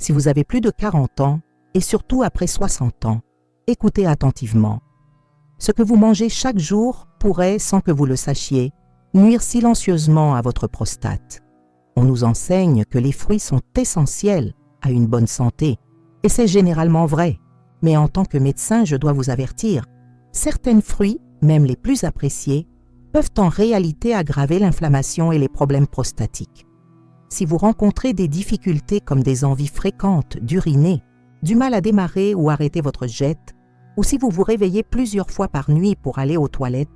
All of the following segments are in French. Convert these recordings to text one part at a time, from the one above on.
Si vous avez plus de 40 ans, et surtout après 60 ans, écoutez attentivement. Ce que vous mangez chaque jour pourrait, sans que vous le sachiez, nuire silencieusement à votre prostate. On nous enseigne que les fruits sont essentiels à une bonne santé, et c'est généralement vrai. Mais en tant que médecin, je dois vous avertir, certains fruits, même les plus appréciés, peuvent en réalité aggraver l'inflammation et les problèmes prostatiques. Si vous rencontrez des difficultés comme des envies fréquentes d'uriner, du mal à démarrer ou arrêter votre jette, ou si vous vous réveillez plusieurs fois par nuit pour aller aux toilettes,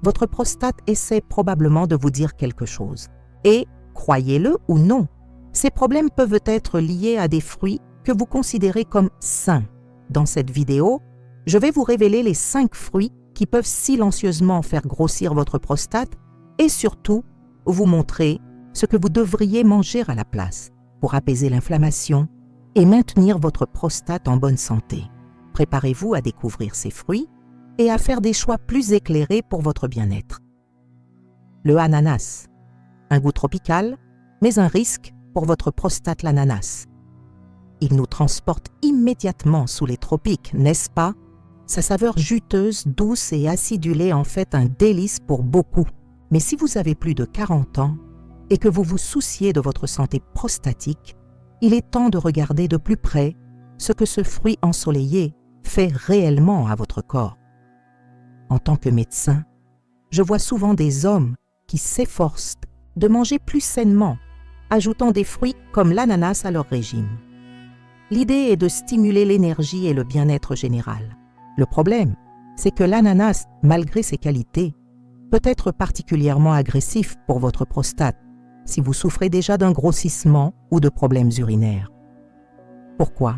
votre prostate essaie probablement de vous dire quelque chose. Et, croyez-le ou non, ces problèmes peuvent être liés à des fruits que vous considérez comme sains. Dans cette vidéo, je vais vous révéler les 5 fruits qui peuvent silencieusement faire grossir votre prostate et surtout vous montrer ce que vous devriez manger à la place pour apaiser l'inflammation et maintenir votre prostate en bonne santé. Préparez-vous à découvrir ces fruits et à faire des choix plus éclairés pour votre bien-être. Le ananas, un goût tropical, mais un risque pour votre prostate l'ananas. Il nous transporte immédiatement sous les tropiques, n'est-ce pas? Sa saveur juteuse, douce et acidulée en fait un délice pour beaucoup. Mais si vous avez plus de 40 ans et que vous vous souciez de votre santé prostatique, il est temps de regarder de plus près ce que ce fruit ensoleillé fait réellement à votre corps. En tant que médecin, je vois souvent des hommes qui s'efforcent de manger plus sainement, ajoutant des fruits comme l'ananas à leur régime. L'idée est de stimuler l'énergie et le bien-être général. Le problème, c'est que l'ananas, malgré ses qualités, peut être particulièrement agressif pour votre prostate si vous souffrez déjà d'un grossissement ou de problèmes urinaires. Pourquoi?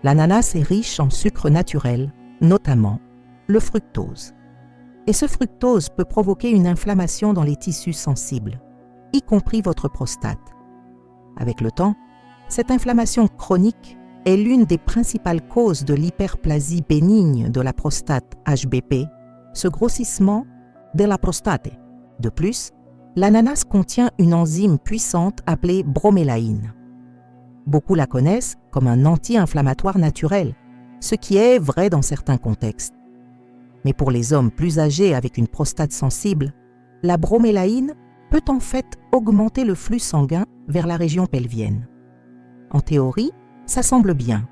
L'ananas est riche en sucre naturel, notamment le fructose. Et ce fructose peut provoquer une inflammation dans les tissus sensibles, y compris votre prostate. Avec le temps, cette inflammation chronique est l'une des principales causes de l'hyperplasie bénigne de la prostate HBP, ce grossissement de la prostate. De plus, l'ananas contient une enzyme puissante appelée bromélaïne. Beaucoup la connaissent comme un anti-inflammatoire naturel, ce qui est vrai dans certains contextes. Mais pour les hommes plus âgés avec une prostate sensible, la bromélaïne peut en fait augmenter le flux sanguin vers la région pelvienne. En théorie, ça semble bien,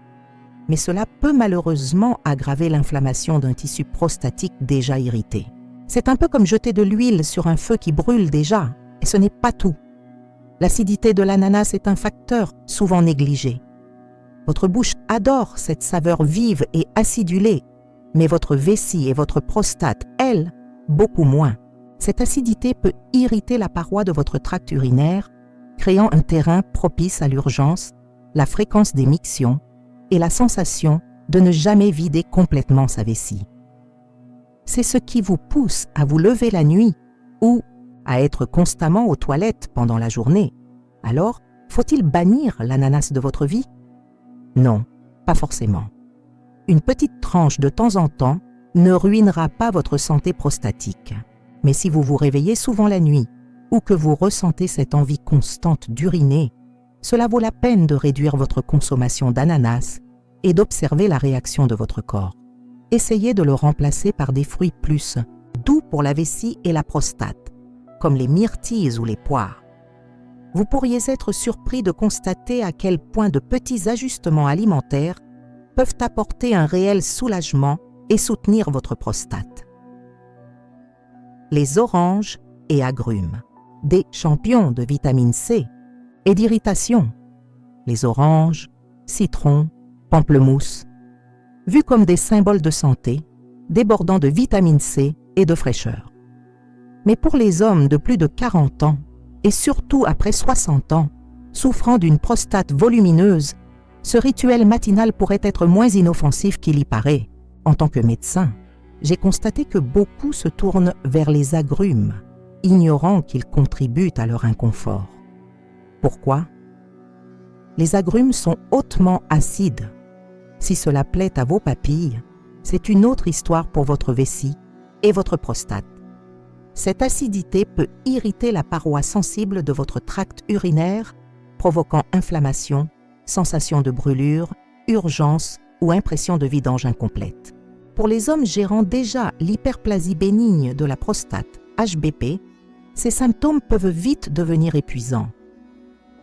mais cela peut malheureusement aggraver l'inflammation d'un tissu prostatique déjà irrité. C'est un peu comme jeter de l'huile sur un feu qui brûle déjà, et ce n'est pas tout. L'acidité de l'ananas est un facteur souvent négligé. Votre bouche adore cette saveur vive et acidulée, mais votre vessie et votre prostate, elles, beaucoup moins. Cette acidité peut irriter la paroi de votre tract urinaire, créant un terrain propice à l'urgence, la fréquence des mictions et la sensation de ne jamais vider complètement sa vessie. C'est ce qui vous pousse à vous lever la nuit ou à être constamment aux toilettes pendant la journée. Alors, faut-il bannir l'ananas de votre vie? Non, pas forcément. Une petite tranche de temps en temps ne ruinera pas votre santé prostatique. Mais si vous vous réveillez souvent la nuit ou que vous ressentez cette envie constante d'uriner, cela vaut la peine de réduire votre consommation d'ananas et d'observer la réaction de votre corps. Essayez de le remplacer par des fruits plus doux pour la vessie et la prostate, comme les myrtilles ou les poires. Vous pourriez être surpris de constater à quel point de petits ajustements alimentaires peuvent apporter un réel soulagement et soutenir votre prostate. Les oranges et agrumes, des champions de vitamine C et d'irritation. Les oranges, citrons, pamplemousses, vus comme des symboles de santé, débordant de vitamine C et de fraîcheur. Mais pour les hommes de plus de 40 ans, et surtout après 60 ans, souffrant d'une prostate volumineuse, ce rituel matinal pourrait être moins inoffensif qu'il y paraît. En tant que médecin, j'ai constaté que beaucoup se tournent vers les agrumes, ignorant qu'ils contribuent à leur inconfort. Pourquoi? Les agrumes sont hautement acides. Si cela plaît à vos papilles, c'est une autre histoire pour votre vessie et votre prostate. Cette acidité peut irriter la paroi sensible de votre tract urinaire, provoquant inflammation, sensation de brûlure, urgence ou impression de vidange incomplète. Pour les hommes gérant déjà l'hyperplasie bénigne de la prostate, HBP, ces symptômes peuvent vite devenir épuisants.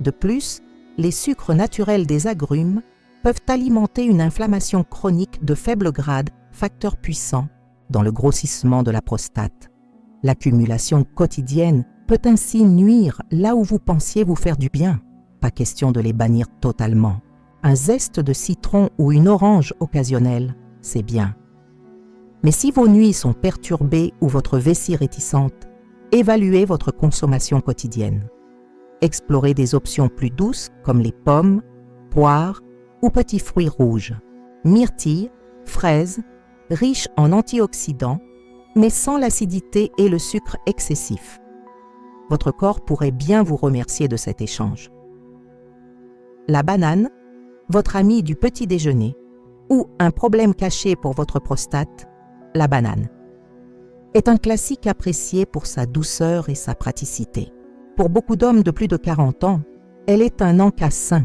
De plus, les sucres naturels des agrumes peuvent alimenter une inflammation chronique de faible grade, facteur puissant dans le grossissement de la prostate. L'accumulation quotidienne peut ainsi nuire là où vous pensiez vous faire du bien. Pas question de les bannir totalement. Un zeste de citron ou une orange occasionnelle, c'est bien. Mais si vos nuits sont perturbées ou votre vessie réticente, évaluez votre consommation quotidienne. Explorez des options plus douces comme les pommes, poires ou petits fruits rouges, myrtilles, fraises, riches en antioxydants, mais sans l'acidité et le sucre excessif. Votre corps pourrait bien vous remercier de cet échange. La banane, votre ami du petit déjeuner, ou un problème caché pour votre prostate, la banane, est un classique apprécié pour sa douceur et sa praticité. Pour beaucoup d'hommes de plus de 40 ans, elle est un encas sain.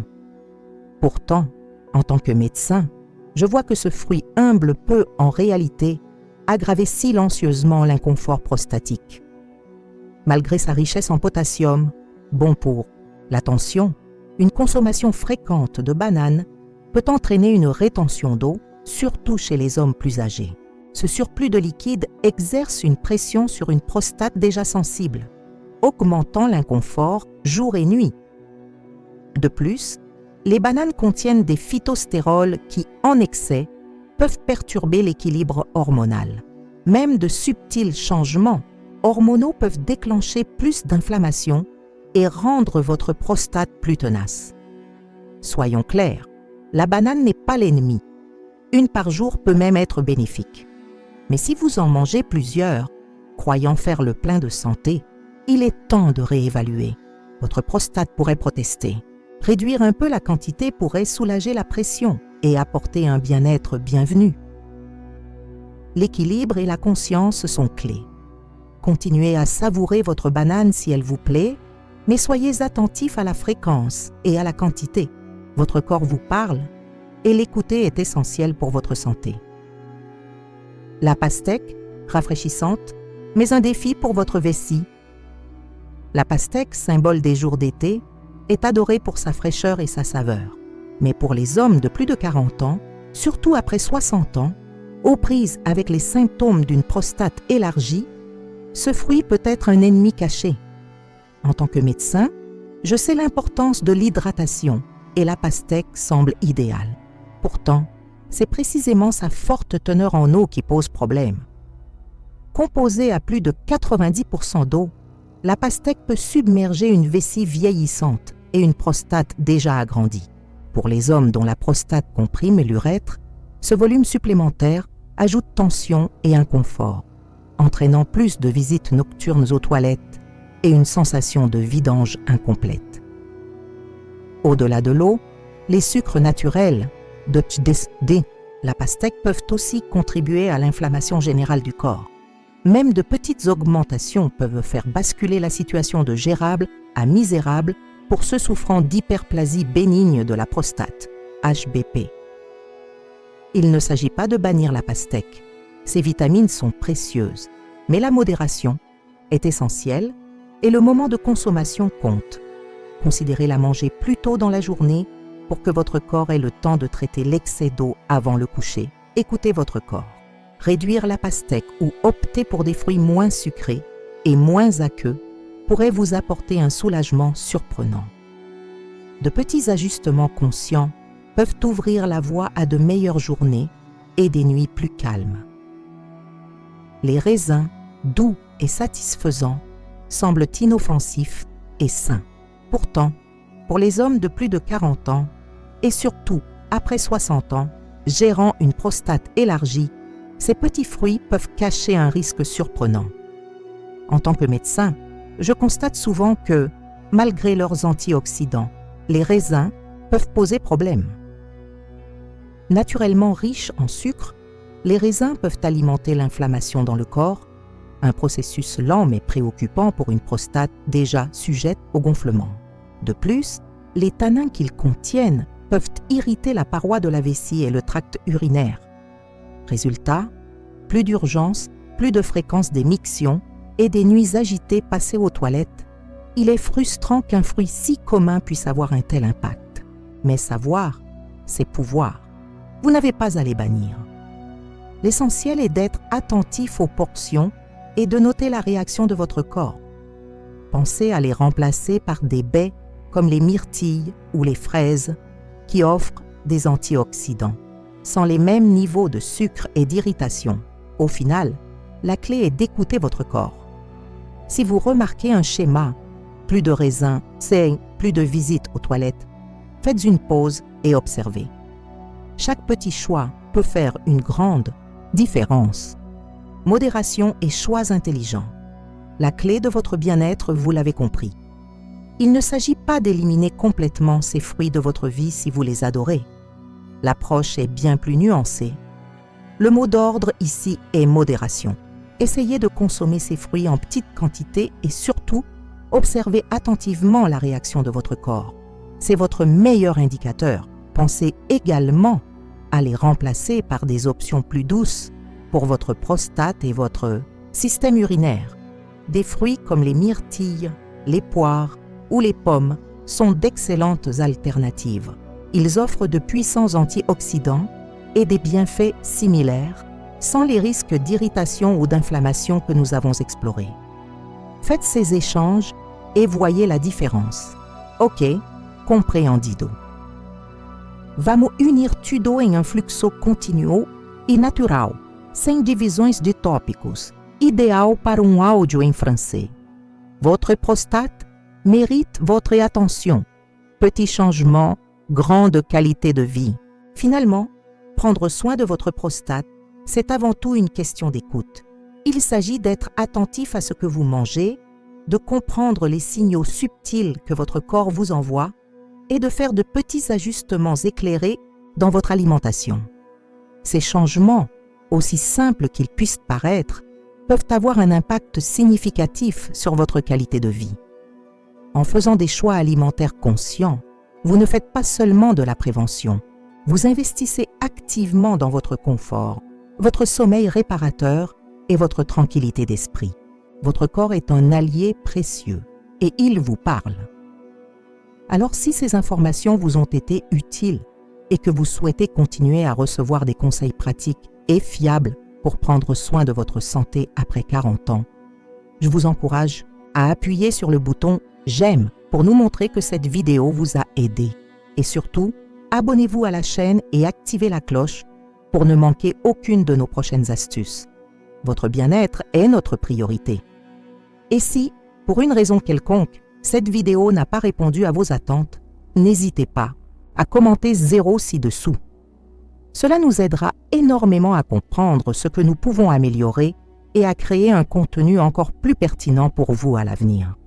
Pourtant, en tant que médecin, je vois que ce fruit humble peut, en réalité, aggraver silencieusement l'inconfort prostatique. Malgré sa richesse en potassium, bon pour la tension, une consommation fréquente de bananes peut entraîner une rétention d'eau, surtout chez les hommes plus âgés. Ce surplus de liquide exerce une pression sur une prostate déjà sensible, augmentant l'inconfort jour et nuit. De plus, les bananes contiennent des phytostérols qui, en excès, peuvent perturber l'équilibre hormonal. Même de subtils changements hormonaux peuvent déclencher plus d'inflammation et rendre votre prostate plus tenace. Soyons clairs, la banane n'est pas l'ennemi. Une par jour peut même être bénéfique. Mais si vous en mangez plusieurs, croyant faire le plein de santé, il est temps de réévaluer. Votre prostate pourrait protester. Réduire un peu la quantité pourrait soulager la pression et apporter un bien-être bienvenu. L'équilibre et la conscience sont clés. Continuez à savourer votre banane si elle vous plaît, mais soyez attentif à la fréquence et à la quantité. Votre corps vous parle et l'écouter est essentiel pour votre santé. La pastèque, rafraîchissante, mais un défi pour votre vessie. La pastèque, symbole des jours d'été, est adorée pour sa fraîcheur et sa saveur. Mais pour les hommes de plus de 40 ans, surtout après 60 ans, aux prises avec les symptômes d'une prostate élargie, ce fruit peut être un ennemi caché. En tant que médecin, je sais l'importance de l'hydratation et la pastèque semble idéale. Pourtant, c'est précisément sa forte teneur en eau qui pose problème. Composée à plus de 90% d'eau, la pastèque peut submerger une vessie vieillissante et une prostate déjà agrandie. Pour les hommes dont la prostate comprime l'urètre, ce volume supplémentaire ajoute tension et inconfort, entraînant plus de visites nocturnes aux toilettes et une sensation de vidange incomplète. Au-delà de l'eau, les sucres naturels de la pastèque peuvent aussi contribuer à l'inflammation générale du corps. Même de petites augmentations peuvent faire basculer la situation de gérable à misérable pour ceux souffrant d'hyperplasie bénigne de la prostate, HBP. Il ne s'agit pas de bannir la pastèque. Ces vitamines sont précieuses, mais la modération est essentielle et le moment de consommation compte. Considérez la manger plus tôt dans la journée pour que votre corps ait le temps de traiter l'excès d'eau avant le coucher. Écoutez votre corps. Réduire la pastèque ou opter pour des fruits moins sucrés et moins aqueux pourrait vous apporter un soulagement surprenant. De petits ajustements conscients peuvent ouvrir la voie à de meilleures journées et des nuits plus calmes. Les raisins, doux et satisfaisants, semblent inoffensifs et sains. Pourtant, pour les hommes de plus de 40 ans, et surtout après 60 ans, gérant une prostate élargie, ces petits fruits peuvent cacher un risque surprenant. En tant que médecin, je constate souvent que, malgré leurs antioxydants, les raisins peuvent poser problème. Naturellement riches en sucre, les raisins peuvent alimenter l'inflammation dans le corps, un processus lent mais préoccupant pour une prostate déjà sujette au gonflement. De plus, les tanins qu'ils contiennent peuvent irriter la paroi de la vessie et le tract urinaire. Résultat, plus d'urgence, plus de fréquence des mictions et des nuits agitées passées aux toilettes. Il est frustrant qu'un fruit si commun puisse avoir un tel impact. Mais savoir, c'est pouvoir. Vous n'avez pas à les bannir. L'essentiel est d'être attentif aux portions et de noter la réaction de votre corps. Pensez à les remplacer par des baies comme les myrtilles ou les fraises qui offrent des antioxydants, sans les mêmes niveaux de sucre et d'irritation. Au final, la clé est d'écouter votre corps. Si vous remarquez un schéma, plus de raisins, c'est plus de visites aux toilettes, faites une pause et observez. Chaque petit choix peut faire une grande différence. Modération et choix intelligents. La clé de votre bien-être, vous l'avez compris. Il ne s'agit pas d'éliminer complètement ces fruits de votre vie si vous les adorez. L'approche est bien plus nuancée. Le mot d'ordre ici est modération. Essayez de consommer ces fruits en petite quantité et surtout, observez attentivement la réaction de votre corps. C'est votre meilleur indicateur. Pensez également à les remplacer par des options plus douces pour votre prostate et votre système urinaire. Des fruits comme les myrtilles, les poires ou les pommes sont d'excellentes alternatives. Ils offrent de puissants antioxydants et des bienfaits similaires, sans les risques d'irritation ou d'inflammation que nous avons explorés. Faites ces échanges et voyez la différence. Ok, compreendido. Vamos unir tudo em um fluxo contínuo e natural, sem divisões de tópicos, idéal para um áudio em français. Votre prostate mérite votre attention. Petit changement, grande qualité de vie. Finalement, prendre soin de votre prostate, c'est avant tout une question d'écoute. Il s'agit d'être attentif à ce que vous mangez, de comprendre les signaux subtils que votre corps vous envoie et de faire de petits ajustements éclairés dans votre alimentation. Ces changements, aussi simples qu'ils puissent paraître, peuvent avoir un impact significatif sur votre qualité de vie. En faisant des choix alimentaires conscients, vous ne faites pas seulement de la prévention, vous investissez activement dans votre confort, votre sommeil réparateur et votre tranquillité d'esprit. Votre corps est un allié précieux et il vous parle. Alors si ces informations vous ont été utiles et que vous souhaitez continuer à recevoir des conseils pratiques et fiables pour prendre soin de votre santé après 40 ans, je vous encourage à appuyer sur le bouton « J'aime » pour nous montrer que cette vidéo vous a aidé. Et surtout, abonnez-vous à la chaîne et activez la cloche pour ne manquer aucune de nos prochaines astuces. Votre bien-être est notre priorité. Et si, pour une raison quelconque, cette vidéo n'a pas répondu à vos attentes, n'hésitez pas à commenter 0 ci-dessous. Cela nous aidera énormément à comprendre ce que nous pouvons améliorer et à créer un contenu encore plus pertinent pour vous à l'avenir.